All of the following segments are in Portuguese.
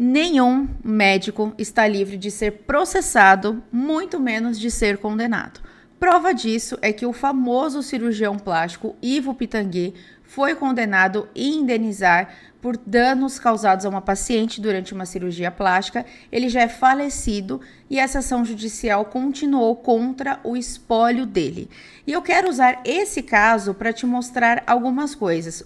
Nenhum médico está livre de ser processado, muito menos de ser condenado. Prova disso é que o famoso cirurgião plástico Ivo Pitangui foi condenado a indenizar por danos causados a uma paciente durante uma cirurgia plástica. Ele já é falecido e essa ação judicial continuou contra o espólio dele. E eu quero usar esse caso para te mostrar algumas coisas.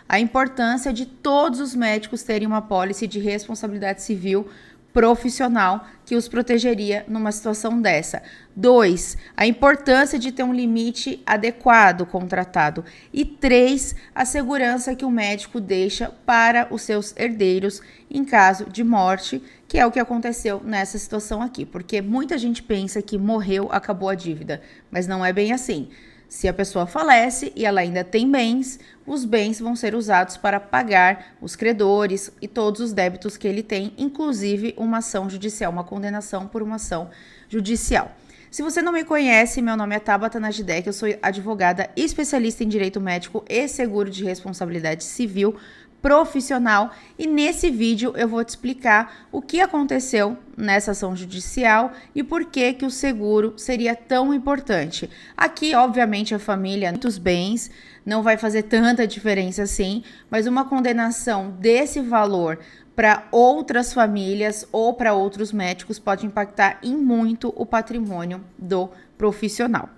A importância de todos os médicos terem uma apólice de responsabilidade civil profissional que os protegeria numa situação dessa. 2, a importância de ter um limite adequado contratado. E 3, a segurança que o médico deixa para os seus herdeiros em caso de morte, que é o que aconteceu nessa situação aqui. Porque muita gente pensa que morreu, acabou a dívida, mas não é bem assim. Se a pessoa falece e ela ainda tem bens, os bens vão ser usados para pagar os credores e todos os débitos que ele tem, inclusive uma ação judicial, uma condenação por uma ação judicial. Se você não me conhece, meu nome é Tabata Najidek, eu sou advogada especialista em direito médico e seguro de responsabilidade civil profissional, e nesse vídeo eu vou te explicar o que aconteceu nessa ação judicial e por que o seguro seria tão importante. Aqui, obviamente, a família, muitos bens, não vai fazer tanta diferença assim, mas uma condenação desse valor para outras famílias ou para outros médicos pode impactar em muito o patrimônio do profissional.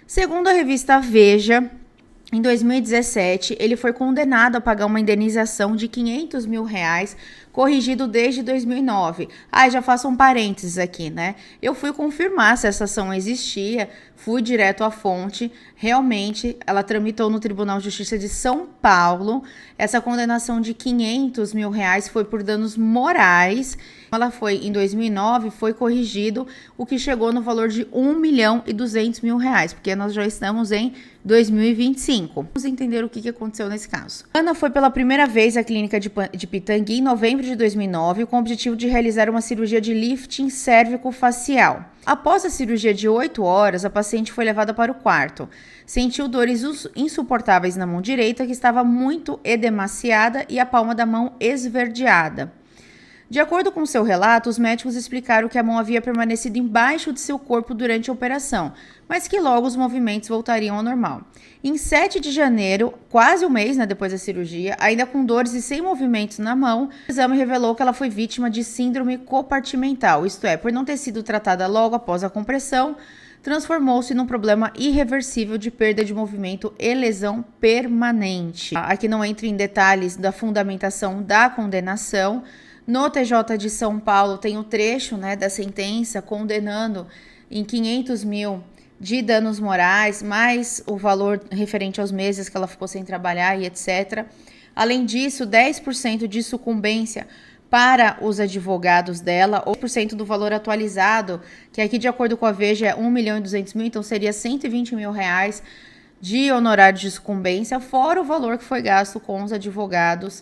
Segundo a revista Veja, em 2017, ele foi condenado a pagar uma indenização de R$500 mil, corrigido desde 2009. Já faço um parênteses aqui, né? Eu fui confirmar se essa ação existia, fui direto à fonte. Realmente, ela tramitou no Tribunal de Justiça de São Paulo. Essa condenação de R$500 mil foi por danos morais. Ela foi, em 2009, foi corrigido, o que chegou no valor de R$1.200.000, porque nós já estamos em 2025. Vamos entender o que aconteceu nesse caso. Ana foi pela primeira vez à clínica de Pitangui em novembro de 2009, com o objetivo de realizar uma cirurgia de lifting cérvico-facial. Após a cirurgia de 8 horas, a paciente foi levada para o quarto. Sentiu dores insuportáveis na mão direita, que estava muito edemaciada, e a palma da mão esverdeada. De acordo com seu relato, os médicos explicaram que a mão havia permanecido embaixo de seu corpo durante a operação, mas que logo os movimentos voltariam ao normal. Em 7 de janeiro, quase um mês depois da cirurgia, ainda com dores e sem movimentos na mão, o exame revelou que ela foi vítima de síndrome compartimental, isto é, por não ter sido tratada logo após a compressão, transformou-se num problema irreversível de perda de movimento e lesão permanente. Aqui não entra em detalhes da fundamentação da condenação. No TJ de São Paulo tem o trecho da sentença condenando em R$500 mil de danos morais, mais o valor referente aos meses que ela ficou sem trabalhar e etc. Além disso, 10% de sucumbência para os advogados dela, ou 10% do valor atualizado, que aqui de acordo com a Veja é R$1.200.000, então seria R$120 mil de honorário de sucumbência, fora o valor que foi gasto com os advogados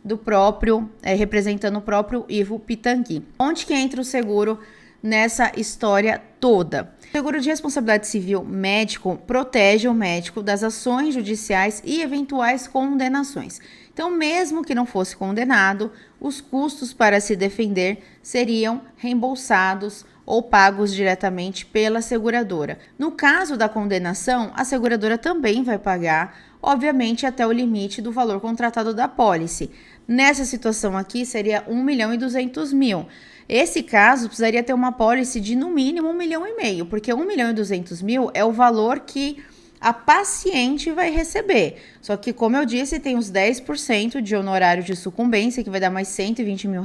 do próprio, representando o próprio Ivo Pitangui. Onde que entra o seguro nessa história toda? O seguro de responsabilidade civil médico protege o médico das ações judiciais e eventuais condenações. Então, mesmo que não fosse condenado, os custos para se defender seriam reembolsados ou pagos diretamente pela seguradora. No caso da condenação, a seguradora também vai pagar, obviamente, até o limite do valor contratado da apólice. Nessa situação aqui, seria R$1.200.000. Esse caso precisaria ter uma apólice de, no mínimo, R$1,5 milhão, porque R$1.200.000 é o valor que a paciente vai receber. Só que, como eu disse, tem os 10% de honorário de sucumbência, que vai dar mais R$120 mil,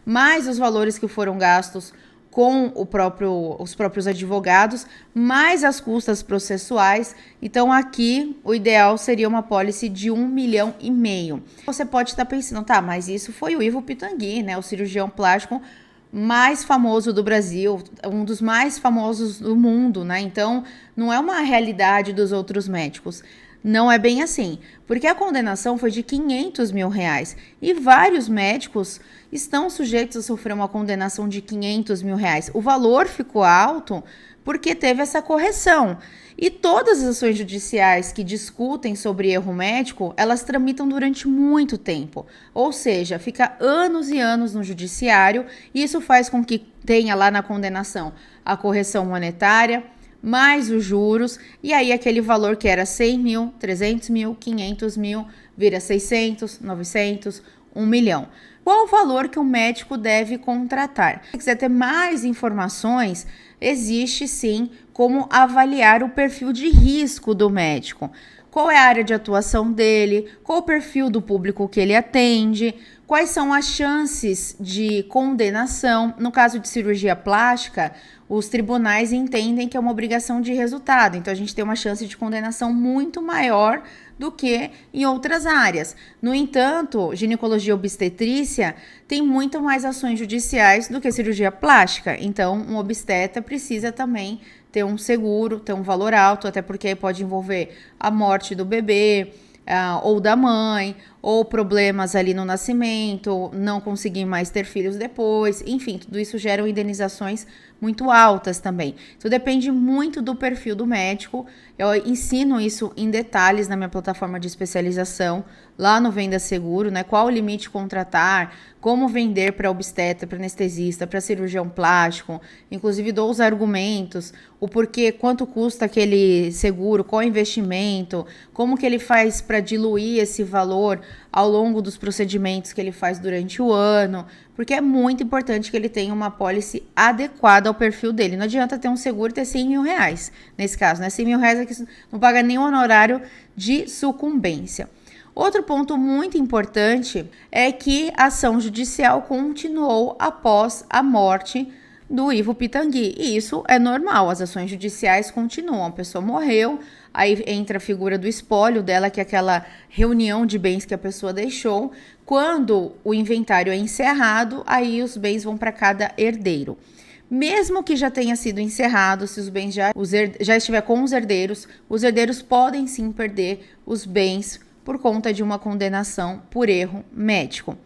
mais os valores que foram gastos com os próprios advogados, mais as custas processuais. Então, aqui, o ideal seria uma apólice de R$1,5 milhão. Você pode estar pensando, mas isso foi o Ivo Pitangui, o cirurgião plástico mais famoso do Brasil, um dos mais famosos do mundo, Então, não é uma realidade dos outros médicos. Não é bem assim, porque a condenação foi de 500 mil reais e vários médicos estão sujeitos a sofrer uma condenação de 500 mil reais. O valor ficou alto porque teve essa correção. E todas as ações judiciais que discutem sobre erro médico, elas tramitam durante muito tempo. Ou seja, fica anos e anos no judiciário e isso faz com que tenha lá na condenação a correção monetária, mais os juros, e aí aquele valor que era 100 mil, 300 mil, 500 mil, vira 600, 900, 1 milhão. Qual o valor que o médico deve contratar? Se quiser ter mais informações, existe sim como avaliar o perfil de risco do médico. Qual é a área de atuação dele, qual o perfil do público que ele atende, quais são as chances de condenação. No caso de cirurgia plástica, os tribunais entendem que é uma obrigação de resultado, então a gente tem uma chance de condenação muito maior do que em outras áreas. No entanto, ginecologia e obstetrícia tem muito mais ações judiciais do que cirurgia plástica, então um obstetra precisa também ter um seguro, ter um valor alto, até porque pode envolver a morte do bebê, ou da mãe, ou problemas ali no nascimento, não conseguir mais ter filhos depois, enfim, tudo isso gera indenizações muito altas também. Então depende muito do perfil do médico. Eu ensino isso em detalhes na minha plataforma de especialização, lá no Venda Seguro, né? Qual o limite contratar, como vender para obstetra, para anestesista, para cirurgião plástico, inclusive dou os argumentos, o porquê, quanto custa aquele seguro, qual o investimento, como que ele faz para diluir esse valor ao longo dos procedimentos que ele faz durante o ano, porque é muito importante que ele tenha uma apólice adequada ao perfil dele. Não adianta ter um seguro e ter 100 mil reais, nesse caso, né? 100 mil reais é que não paga nenhum honorário de sucumbência. Outro ponto muito importante é que a ação judicial continuou após a morte do Ivo Pitangui. E isso é normal, as ações judiciais continuam. A pessoa morreu, aí entra a figura do espólio dela, que é aquela reunião de bens que a pessoa deixou. Quando o inventário é encerrado, aí os bens vão para cada herdeiro. Mesmo que já tenha sido encerrado, se os bens já estiver com os herdeiros podem sim perder os bens por conta de uma condenação por erro médico.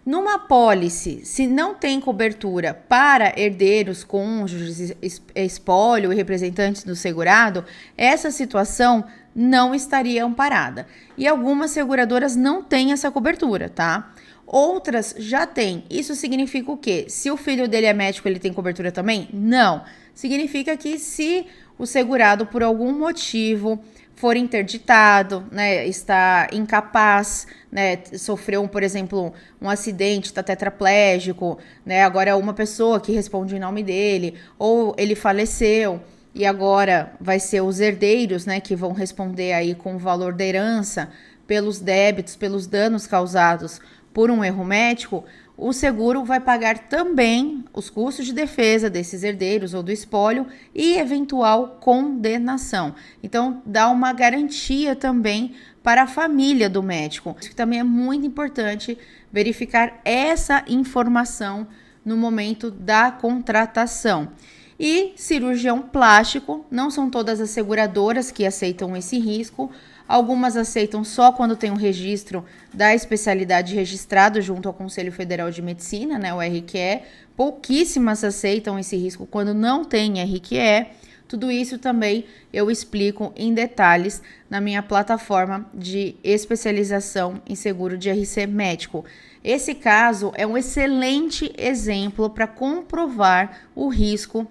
Numa apólice, se não tem cobertura para herdeiros, cônjuges, espólio e representantes do segurado, essa situação não estaria amparada. E algumas seguradoras não têm essa cobertura, tá? Outras já têm. Isso significa o quê? Se o filho dele é médico, ele tem cobertura também? Não. Significa que se o segurado, por algum motivo, for interditado, né, está incapaz, né, sofreu, por exemplo, um acidente, está tetraplégico, né, agora é uma pessoa que responde em nome dele, ou ele faleceu e agora vai ser os herdeiros, né, que vão responder aí com o valor da herança pelos débitos, pelos danos causados por um erro médico. O seguro vai pagar também os custos de defesa desses herdeiros ou do espólio e eventual condenação. Então, dá uma garantia também para a família do médico. Isso também é muito importante verificar essa informação no momento da contratação. E cirurgião plástico, não são todas as seguradoras que aceitam esse risco. Algumas aceitam só quando tem um registro da especialidade registrado junto ao Conselho Federal de Medicina, né, o RQE. Pouquíssimas aceitam esse risco quando não tem RQE. Tudo isso também eu explico em detalhes na minha plataforma de especialização em seguro de RC médico. Esse caso é um excelente exemplo para comprovar o risco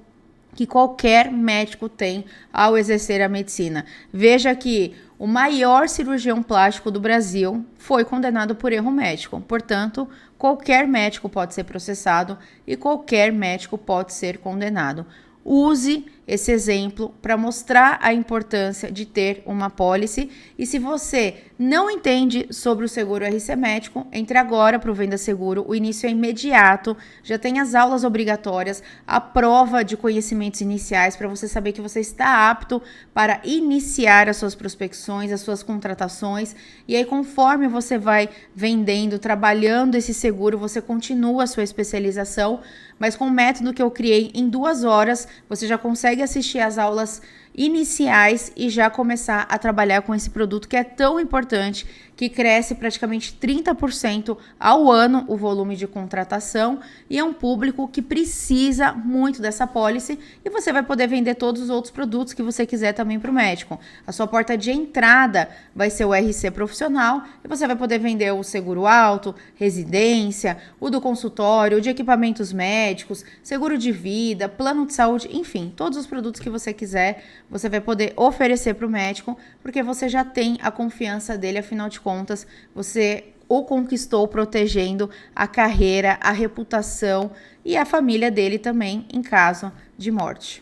que qualquer médico tem ao exercer a medicina. Veja que o maior cirurgião plástico do Brasil foi condenado por erro médico. Portanto, qualquer médico pode ser processado e qualquer médico pode ser condenado. Use esse exemplo para mostrar a importância de ter uma apólice. E se você não entende sobre o seguro RC médico, entre agora para o Venda Seguro. O início é imediato, já tem as aulas obrigatórias, a prova de conhecimentos iniciais para você saber que você está apto para iniciar as suas prospecções, as suas contratações. E aí, conforme você vai vendendo, trabalhando esse seguro, você continua a sua especialização, mas com o método que eu criei em 2 horas, você já consegue assistir às aulas iniciais e já começar a trabalhar com esse produto que é tão importante, que cresce praticamente 30% ao ano o volume de contratação e é um público que precisa muito dessa pólice e você vai poder vender todos os outros produtos que você quiser também para o médico. A sua porta de entrada vai ser o RC profissional e você vai poder vender o seguro alto, residência, o do consultório, o de equipamentos médicos, seguro de vida, plano de saúde, enfim, todos os produtos que você quiser, você vai poder oferecer para o médico, porque você já tem a confiança dele, afinal de contas, você o conquistou protegendo a carreira, a reputação e a família dele também em caso de morte.